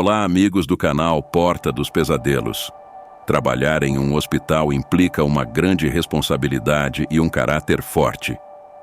Olá, amigos do canal Porta dos Pesadelos. Trabalhar em um hospital implica uma grande responsabilidade e um caráter forte.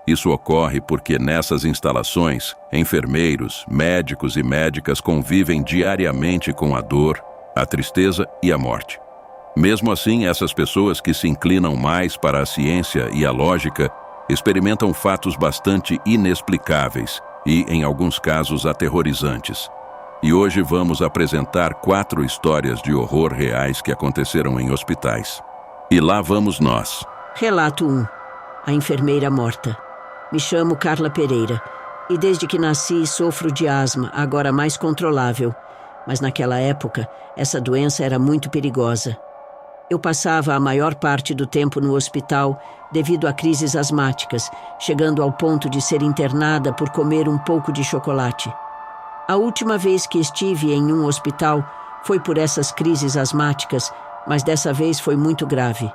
Isso ocorre porque nessas instalações, enfermeiros, médicos e médicas convivem diariamente com a dor, a tristeza e a morte. Mesmo assim, essas pessoas que se inclinam mais para a ciência e a lógica experimentam fatos bastante inexplicáveis e, em alguns casos, aterrorizantes. E hoje vamos apresentar 4 histórias de horror reais que aconteceram em hospitais. E lá vamos nós. Relato 1. A enfermeira morta. Me chamo Carla Pereira e desde que nasci sofro de asma, agora mais controlável. Mas naquela época, essa doença era muito perigosa. Eu passava a maior parte do tempo no hospital devido a crises asmáticas, chegando ao ponto de ser internada por comer um pouco de chocolate. A última vez que estive em um hospital foi por essas crises asmáticas, mas dessa vez foi muito grave.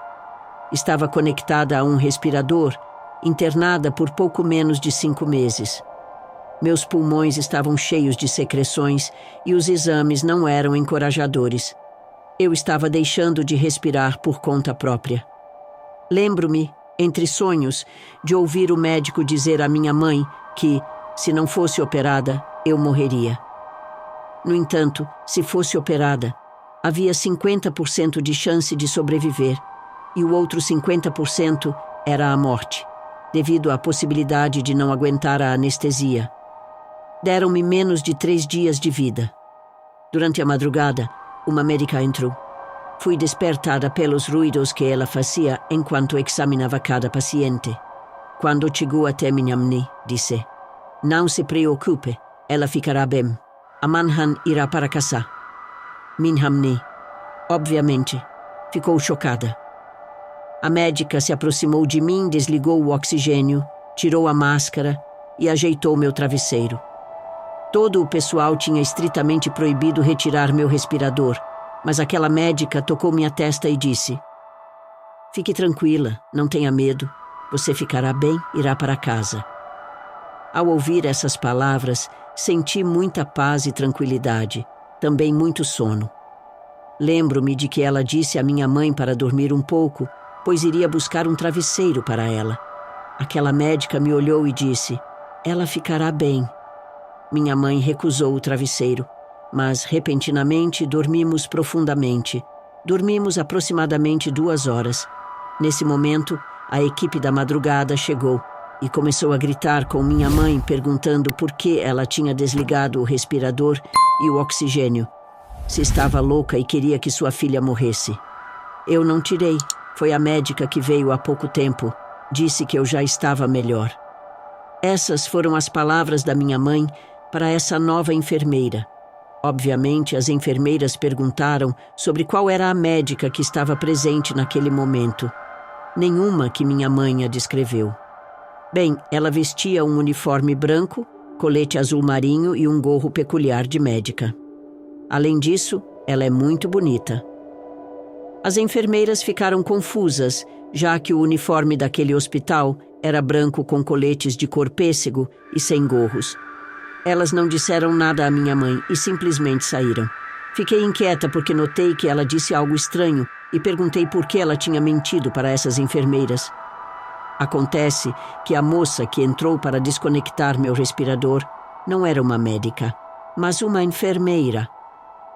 Estava conectada a um respirador, internada por pouco menos de 5 meses. Meus pulmões estavam cheios de secreções e os exames não eram encorajadores. Eu estava deixando de respirar por conta própria. Lembro-me, entre sonhos, de ouvir o médico dizer à minha mãe que, se não fosse operada, eu morreria. No entanto, se fosse operada, havia 50% de chance de sobreviver e o outro 50% era a morte, devido à possibilidade de não aguentar a anestesia. Deram-me menos de 3 dias de vida. Durante a madrugada, uma médica entrou. Fui despertada pelos ruídos que ela fazia enquanto examinava cada paciente. Quando chegou até minha mãe, disse: "Não se preocupe, ela ficará bem. Amanhã irá para casa." Minha mãe, obviamente, ficou chocada. A médica se aproximou de mim, desligou o oxigênio, tirou a máscara e ajeitou meu travesseiro. Todo o pessoal tinha estritamente proibido retirar meu respirador, mas aquela médica tocou minha testa e disse: "Fique tranquila, não tenha medo. Você ficará bem, irá para casa." Ao ouvir essas palavras, senti muita paz e tranquilidade, também muito sono. Lembro-me de que ela disse à minha mãe para dormir um pouco, pois iria buscar um travesseiro para ela. Aquela médica me olhou e disse: "Ela ficará bem." Minha mãe recusou o travesseiro, mas repentinamente dormimos profundamente. Dormimos aproximadamente 2 horas. Nesse momento, a equipe da madrugada chegou e começou a gritar com minha mãe, perguntando por que ela tinha desligado o respirador e o oxigênio. Se estava louca e queria que sua filha morresse. Eu não tirei. Foi a médica que veio há pouco tempo. Disse que eu já estava melhor. Essas foram as palavras da minha mãe para essa nova enfermeira. Obviamente, as enfermeiras perguntaram sobre qual era a médica que estava presente naquele momento. Nenhuma que minha mãe a descreveu. Bem, ela vestia um uniforme branco, colete azul marinho e um gorro peculiar de médica. Além disso, ela é muito bonita. As enfermeiras ficaram confusas, já que o uniforme daquele hospital era branco com coletes de cor pêssego e sem gorros. Elas não disseram nada à minha mãe e simplesmente saíram. Fiquei inquieta porque notei que ela disse algo estranho e perguntei por que ela tinha mentido para essas enfermeiras. Acontece que a moça que entrou para desconectar meu respirador não era uma médica, mas uma enfermeira.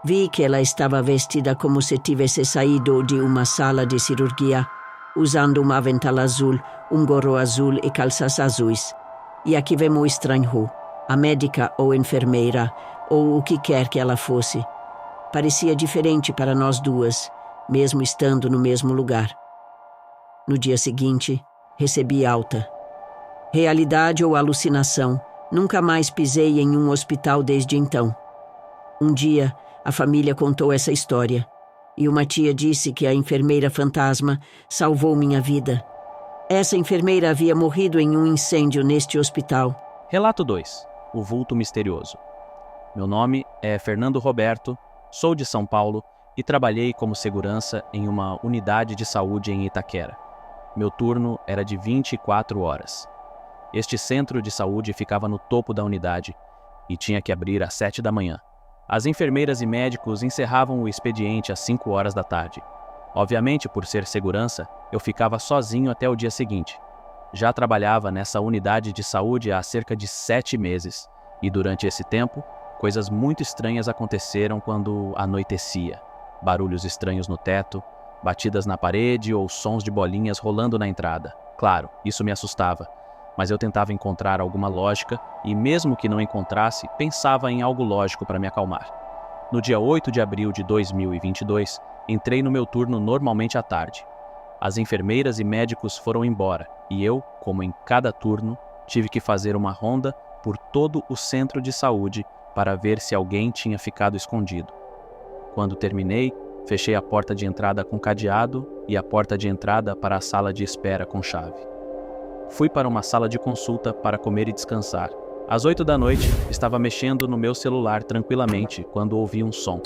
Vi que ela estava vestida como se tivesse saído de uma sala de cirurgia, usando um avental azul, um gorro azul e calças azuis. E aqui vemos o estranho. A médica ou enfermeira, ou o que quer que ela fosse. Parecia diferente para nós duas, mesmo estando no mesmo lugar. No dia seguinte, recebi alta. Realidade ou alucinação, nunca mais pisei em um hospital desde então. Um dia, a família contou essa história, e uma tia disse que a enfermeira fantasma salvou minha vida. Essa enfermeira havia morrido em um incêndio neste hospital. Relato 2. O vulto misterioso. Meu nome é Fernando Roberto, sou de São Paulo e trabalhei como segurança em uma unidade de saúde em Itaquera. Meu turno era de 24 horas. Este centro de saúde ficava no topo da unidade e tinha que abrir às 7 da manhã. As enfermeiras e médicos encerravam o expediente às 5 horas da tarde. Obviamente, por ser segurança, eu ficava sozinho até o dia seguinte. Já trabalhava nessa unidade de saúde há cerca de 7 meses, e durante esse tempo, coisas muito estranhas aconteceram quando anoitecia. Barulhos estranhos no teto, batidas na parede ou sons de bolinhas rolando na entrada. Claro, isso me assustava, mas eu tentava encontrar alguma lógica e, mesmo que não encontrasse, pensava em algo lógico para me acalmar. No dia 8 de abril de 2022, entrei no meu turno normalmente à tarde. As enfermeiras e médicos foram embora e eu, como em cada turno, tive que fazer uma ronda por todo o centro de saúde para ver se alguém tinha ficado escondido. Quando terminei, fechei a porta de entrada com cadeado e a porta de entrada para a sala de espera com chave. Fui para uma sala de consulta para comer e descansar. Às 8 da noite, estava mexendo no meu celular tranquilamente quando ouvi um som.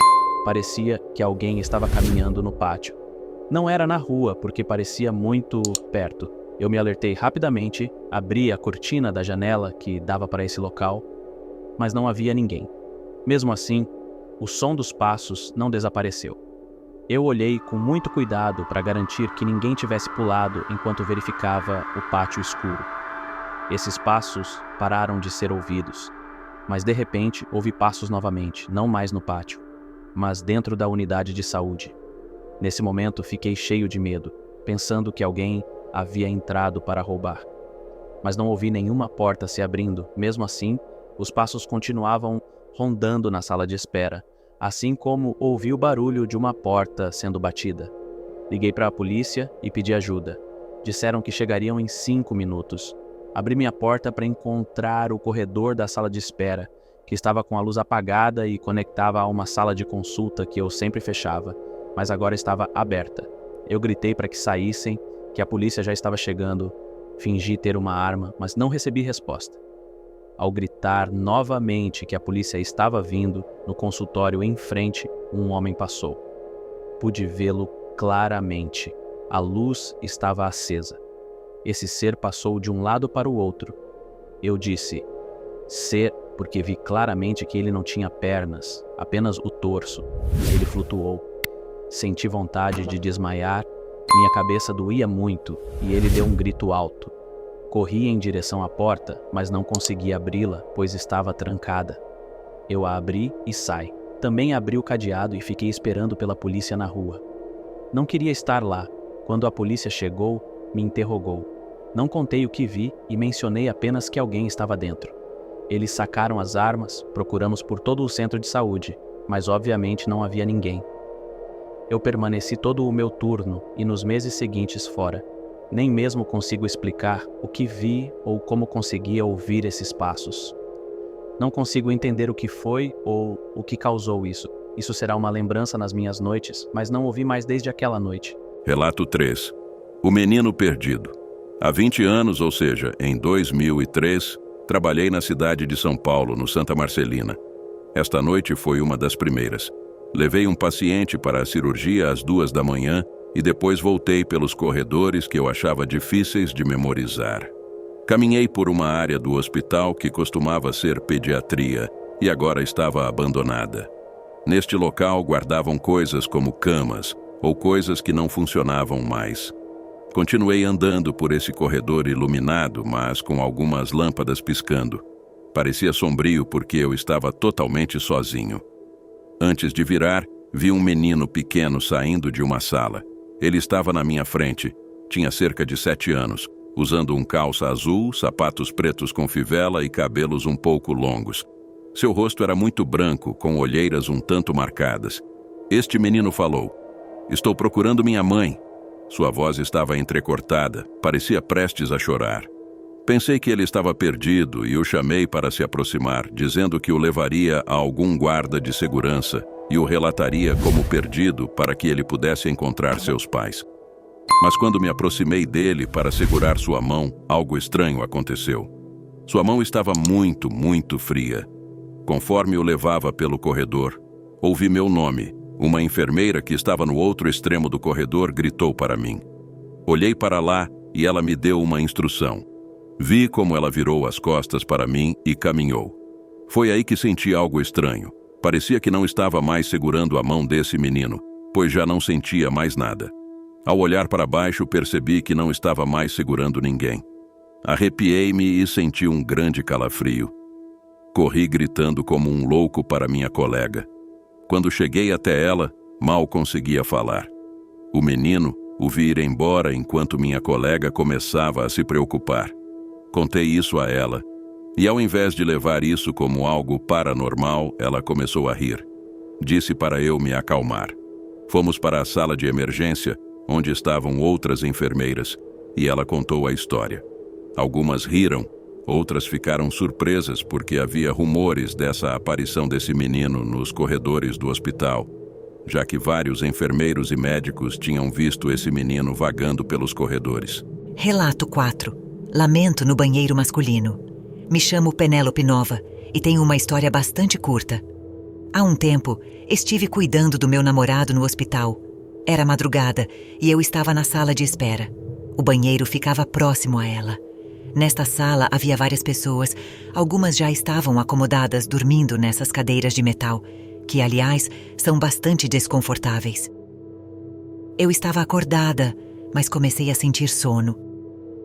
Parecia que alguém estava caminhando no pátio. Não era na rua, porque parecia muito perto. Eu me alertei rapidamente, abri a cortina da janela que dava para esse local, mas não havia ninguém. Mesmo assim, o som dos passos não desapareceu. Eu olhei com muito cuidado para garantir que ninguém tivesse pulado enquanto verificava o pátio escuro. Esses passos pararam de ser ouvidos, mas de repente ouvi passos novamente, não mais no pátio, mas dentro da unidade de saúde. Nesse momento fiquei cheio de medo, pensando que alguém havia entrado para roubar. Mas não ouvi nenhuma porta se abrindo. Mesmo assim, os passos continuavam rondando na sala de espera, assim como ouvi o barulho de uma porta sendo batida. Liguei para a polícia e pedi ajuda. Disseram que chegariam em 5 minutos. Abri minha porta para encontrar o corredor da sala de espera, que estava com a luz apagada e conectava a uma sala de consulta que eu sempre fechava, mas agora estava aberta. Eu gritei para que saíssem, que a polícia já estava chegando. Fingi ter uma arma, mas não recebi resposta. Ao gritar novamente que a polícia estava vindo, no consultório em frente, um homem passou. Pude vê-lo claramente. A luz estava acesa. Esse ser passou de um lado para o outro. Eu disse ser porque vi claramente que ele não tinha pernas, apenas o torso. Ele flutuou. Senti vontade de desmaiar, minha cabeça doía muito e ele deu um grito alto. Corri em direção à porta, mas não consegui abri-la, pois estava trancada. Eu a abri e saí. Também abri o cadeado e fiquei esperando pela polícia na rua. Não queria estar lá. Quando a polícia chegou, me interrogou. Não contei o que vi e mencionei apenas que alguém estava dentro. Eles sacaram as armas, procuramos por todo o centro de saúde, mas obviamente não havia ninguém. Eu permaneci todo o meu turno e nos meses seguintes fora. Nem mesmo consigo explicar o que vi ou como conseguia ouvir esses passos. Não consigo entender o que foi ou o que causou isso. Isso será uma lembrança nas minhas noites, mas não ouvi mais desde aquela noite. Relato 3. O menino perdido. Há 20 anos, ou seja, em 2003, trabalhei na cidade de São Paulo, no Santa Marcelina. Esta noite foi uma das primeiras. Levei um paciente para a cirurgia às 2 da manhã e depois voltei pelos corredores que eu achava difíceis de memorizar. Caminhei por uma área do hospital que costumava ser pediatria e agora estava abandonada. Neste local guardavam coisas como camas ou coisas que não funcionavam mais. Continuei andando por esse corredor iluminado, mas com algumas lâmpadas piscando. Parecia sombrio porque eu estava totalmente sozinho. Antes de virar, vi um menino pequeno saindo de uma sala. Ele estava na minha frente. Tinha cerca de 7 anos, usando um calça azul, sapatos pretos com fivela e cabelos um pouco longos. Seu rosto era muito branco, com olheiras um tanto marcadas. Este menino falou: "Estou procurando minha mãe." Sua voz estava entrecortada, parecia prestes a chorar. Pensei que ele estava perdido e o chamei para se aproximar, dizendo que o levaria a algum guarda de segurança e o relataria como perdido para que ele pudesse encontrar seus pais. Mas quando me aproximei dele para segurar sua mão, algo estranho aconteceu. Sua mão estava muito, muito fria. Conforme o levava pelo corredor, ouvi meu nome. Uma enfermeira que estava no outro extremo do corredor gritou para mim. Olhei para lá e ela me deu uma instrução. Vi como ela virou as costas para mim e caminhou. Foi aí que senti algo estranho. Parecia que não estava mais segurando a mão desse menino, pois já não sentia mais nada. Ao olhar para baixo, percebi que não estava mais segurando ninguém. Arrepiei-me e senti um grande calafrio. Corri gritando como um louco para minha colega. Quando cheguei até ela, mal conseguia falar. O menino o vi ir embora enquanto minha colega começava a se preocupar. Contei isso a ela, e ao invés de levar isso como algo paranormal, ela começou a rir. Disse para eu me acalmar. Fomos para a sala de emergência, onde estavam outras enfermeiras, e ela contou a história. Algumas riram, outras ficaram surpresas porque havia rumores dessa aparição desse menino nos corredores do hospital, já que vários enfermeiros e médicos tinham visto esse menino vagando pelos corredores. Relato 4. Lamento no banheiro masculino. Me chamo Penélope Nova e tenho uma história bastante curta. Há um tempo, estive cuidando do meu namorado no hospital. Era madrugada e eu estava na sala de espera. O banheiro ficava próximo a ela. Nesta sala havia várias pessoas. Algumas já estavam acomodadas dormindo nessas cadeiras de metal, que, aliás, são bastante desconfortáveis. Eu estava acordada, mas comecei a sentir sono.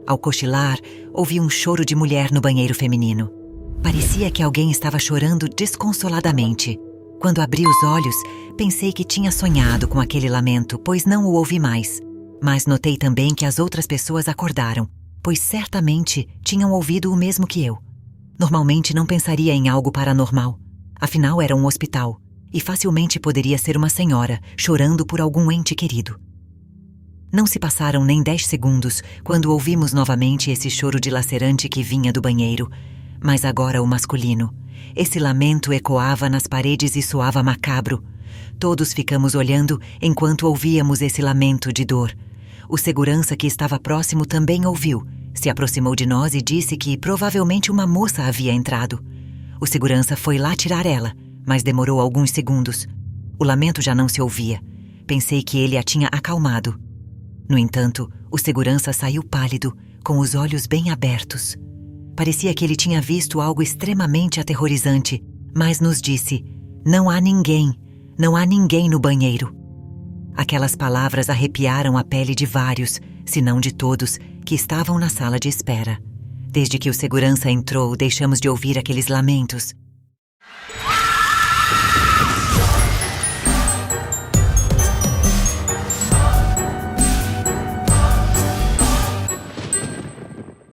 Ao cochilar, ouvi um choro de mulher no banheiro feminino. Parecia que alguém estava chorando desconsoladamente. Quando abri os olhos, pensei que tinha sonhado com aquele lamento, pois não o ouvi mais. Mas notei também que as outras pessoas acordaram, pois certamente tinham ouvido o mesmo que eu. Normalmente não pensaria em algo paranormal. Afinal, era um hospital, e facilmente poderia ser uma senhora chorando por algum ente querido. Não se passaram nem 10 segundos quando ouvimos novamente esse choro dilacerante que vinha do banheiro, mas agora o masculino. Esse lamento ecoava nas paredes e soava macabro. Todos ficamos olhando enquanto ouvíamos esse lamento de dor. O segurança que estava próximo também ouviu, se aproximou de nós e disse que provavelmente uma moça havia entrado. O segurança foi lá tirar ela, mas demorou alguns segundos. O lamento já não se ouvia. Pensei que ele a tinha acalmado. No entanto, o segurança saiu pálido, com os olhos bem abertos. Parecia que ele tinha visto algo extremamente aterrorizante, mas nos disse: "Não há ninguém no banheiro." Aquelas palavras arrepiaram a pele de vários, se não de todos, que estavam na sala de espera. Desde que o segurança entrou, deixamos de ouvir aqueles lamentos.